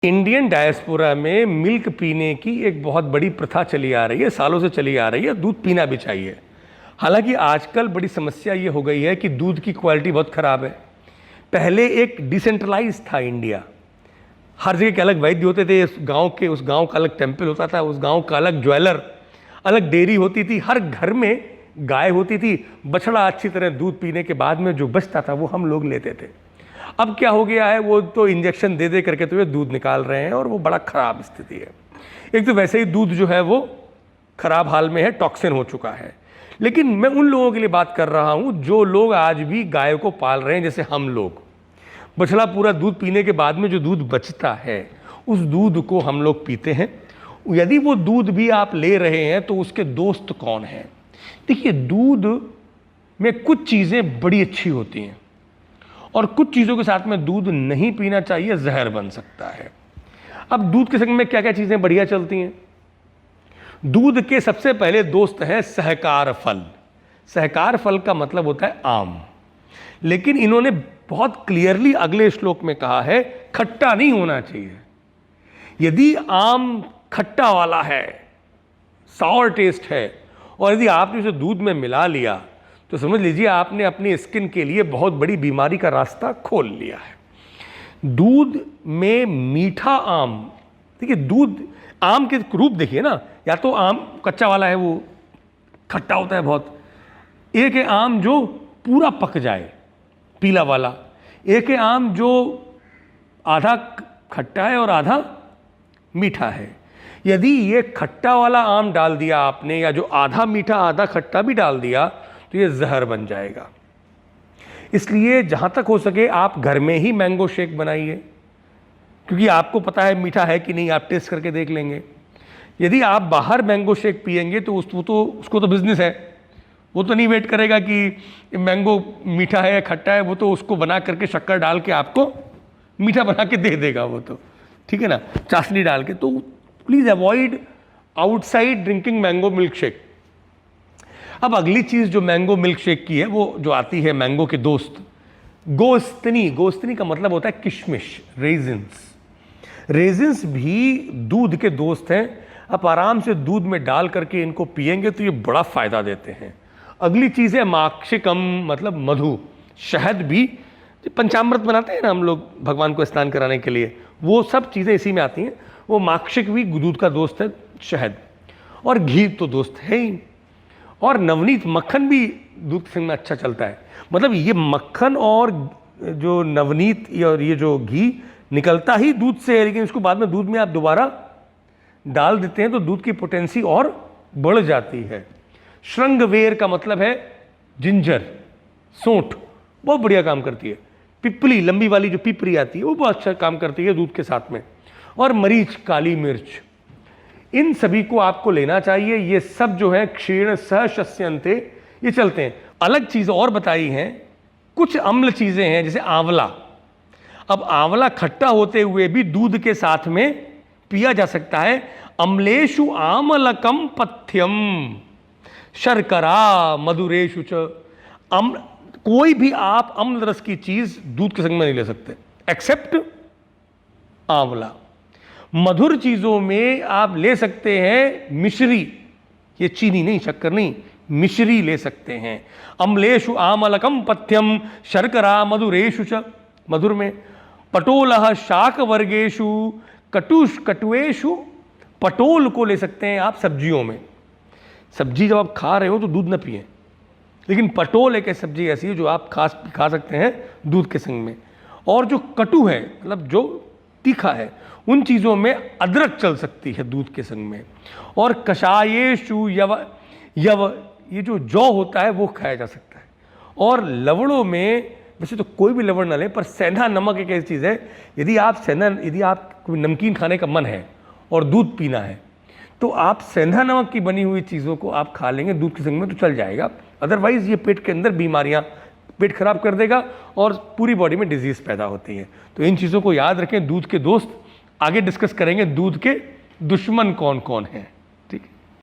Indian diaspora में milk पीने की एक बहुत बड़ी प्रथा चली आ रही है, सालों से चली आ रही है। दूध पीना भी चाहिए। हालांकि आजकल बड़ी समस्या ये हो गई है कि दूध की क्वालिटी बहुत ख़राब है। पहले एक डिसेंट्रलाइज था इंडिया, हर जगह के अलग वैद्य होते थे, उस गांव का अलग टेम्पल होता था, उस गांव का अलग ज्वेलर, अलग डेयरी होती थी, हर घर में गाय होती थी, बछड़ा अच्छी तरह दूध पीने के बाद में जो बचता था वो हम लोग लेते थे। अब क्या हो गया है, वो तो इंजेक्शन दे दे करके तो ये दूध निकाल रहे हैं और वो बड़ा ख़राब स्थिति है। एक तो वैसे ही दूध जो है वो ख़राब हाल में है, टॉक्सिन हो चुका है। लेकिन मैं उन लोगों के लिए बात कर रहा हूँ जो लोग आज भी गाय को पाल रहे हैं, जैसे हम लोग। बछड़ा पूरा दूध पीने के बाद में जो दूध बचता है उस दूध को हम लोग पीते हैं। यदि वो दूध भी आप ले रहे हैं तो उसके दोस्त कौन हैं? देखिए, दूध में कुछ चीज़ें बड़ी अच्छी होती हैं और कुछ चीज़ों के साथ में दूध नहीं पीना चाहिए, जहर बन सकता है। अब दूध के संग में क्या क्या चीज़ें बढ़िया चलती हैं? दूध के सबसे पहले दोस्त हैं सहकार फल। सहकार फल का मतलब होता है आम, लेकिन इन्होंने बहुत क्लियरली अगले श्लोक में कहा है खट्टा नहीं होना चाहिए। यदि आम खट्टा वाला है, सॉर टेस्ट है, और यदि आपने उसे दूध में मिला लिया तो समझ लीजिए आपने अपनी स्किन के लिए बहुत बड़ी बीमारी का रास्ता खोल लिया है। दूध में मीठा आम, देखिए दूध आम के रूप देखिए ना, या तो आम कच्चा वाला है वो खट्टा होता है बहुत, एक है आम जो पूरा पक जाए पीला वाला, एक है आम जो आधा खट्टा है और आधा मीठा है। यदि ये खट्टा वाला आम डाल दिया आपने, या जो आधा मीठा आधा खट्टा भी डाल दिया, तो ये जहर बन जाएगा। इसलिए जहाँ तक हो सके आप घर में ही मैंगो शेक बनाइए, क्योंकि आपको पता है मीठा है कि नहीं, आप टेस्ट करके देख लेंगे। यदि आप बाहर मैंगो शेक पिएंगे तो उसको तो बिजनेस है, वो तो नहीं वेट करेगा कि मैंगो मीठा है या खट्टा है, वो तो उसको बना करके शक्कर डाल के आपको मीठा बना के दे देगा वो तो, ठीक है ना, चाशनी डाल के। तो please avoid outside drinking mango milk shake. अब अगली चीज़ जो मैंगो मिल्क शेक की है वो जो आती है मैंगो के दोस्त, गोस्तनी। गोस्तनी का मतलब होता है किशमिश, रेजिन्स। रेजिन्स भी दूध के दोस्त हैं। आप आराम से दूध में डाल करके इनको पिएंगे तो ये बड़ा फ़ायदा देते हैं। अगली चीज़ है माक्षिकम, मतलब मधु, शहद भी। पंचामृत बनाते हैं ना हम लोग भगवान को स्नान कराने के लिए, वो सब चीज़ें इसी में आती हैं। वो माक्षिक भी दूध का दोस्त है, शहद। और घी तो दोस्त है ही। और नवनीत, मक्खन भी दूध के संग में अच्छा चलता है। मतलब ये मक्खन और जो नवनीत और ये जो घी निकलता ही दूध से है, लेकिन इसको बाद में दूध में आप दोबारा डाल देते हैं तो दूध की पोटेंसी और बढ़ जाती है। श्रृंगवेर का मतलब है जिंजर, सौंठ, बहुत बढ़िया काम करती है। पिपली, लंबी वाली जो पिपरी आती है, वो बहुत अच्छा काम करती है दूध के साथ में। और मरीच, काली मिर्च, इन सभी को आपको लेना चाहिए। ये सब जो है क्षीण सहशस्यन्ते, ये चलते हैं। अलग चीज़ और बताई हैं, कुछ अम्ल चीज़ें हैं जैसे आंवला। अब आंवला खट्टा होते हुए भी दूध के साथ में पिया जा सकता है। अम्लेषु आमलकम पथ्यम शर्करा मधुरेषु च। कोई भी आप अम्ल रस की चीज़ दूध के संग में नहीं ले सकते एक्सेप्ट आंवला। मधुर चीज़ों में आप ले सकते हैं मिश्री, ये चीनी नहीं, शक्कर नहीं, मिश्री ले सकते हैं। अम्लेषु आमलकम पथ्यम शर्करा मधुरेषु च, मधुर में। पटोलः शाक वर्गेषु कटुएषु, पटोल को ले सकते हैं आप सब्जियों में। सब्जी जब आप खा रहे हो तो दूध न पिएं, लेकिन पटोल एक सब्जी ऐसी है जो आप खा सकते हैं दूध के संग में। और जो कटु है, मतलब जो तीखा है, उन चीज़ों में अदरक चल सकती है दूध के संग में। और कषायेषु यव, ये जो जौ होता है वो खाया जा सकता है। और लवणों में वैसे तो कोई भी लवण ना लें, पर सेंधा नमक एक ऐसी चीज़ है, यदि आप कोई नमकीन खाने का मन है और दूध पीना है तो आप सेंधा नमक की बनी हुई चीज़ों को आप खा लेंगे दूध के संग में तो चल जाएगा। अदरवाइज़ ये पेट के अंदर बीमारियाँ, पेट खराब कर देगा और पूरी बॉडी में डिजीज़ पैदा होती है। तो इन चीज़ों को याद रखें। दूध के दोस्त, आगे डिस्कस करेंगे दूध के दुश्मन कौन कौन हैं।